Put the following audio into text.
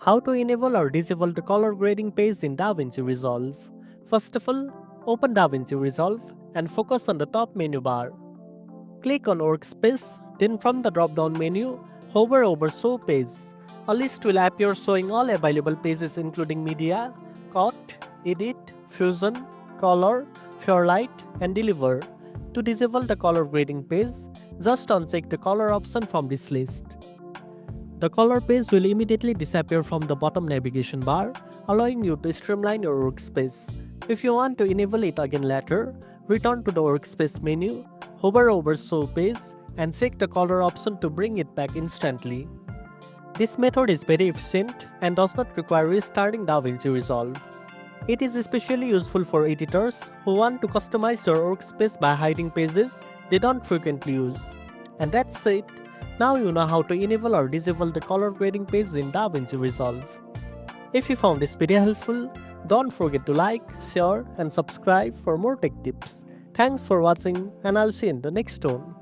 How to enable or disable the color grading page in DaVinci Resolve. First of all, open DaVinci Resolve and focus on the top menu bar. Click on Workspace, then from the drop-down menu, hover over Show Page. A list will appear showing all available pages including Media, Cut, Edit, Fusion, Color, Fairlight, and Deliver. To disable the color grading page, just uncheck the color option from this list. The color page will immediately disappear from the bottom navigation bar, allowing you to streamline your workspace. If you want to enable it again later, return to the Workspace menu, hover over Show Page, and check the color option to bring it back instantly. This method is very efficient and does not require restarting DaVinci Resolve. It is especially useful for editors who want to customize their workspace by hiding pages they don't frequently use. And that's it. Now you know how to enable or disable the color grading page in DaVinci Resolve. If you found this video helpful, don't forget to like, share, and subscribe for more tech tips. Thanks for watching, and I'll see you in the next one.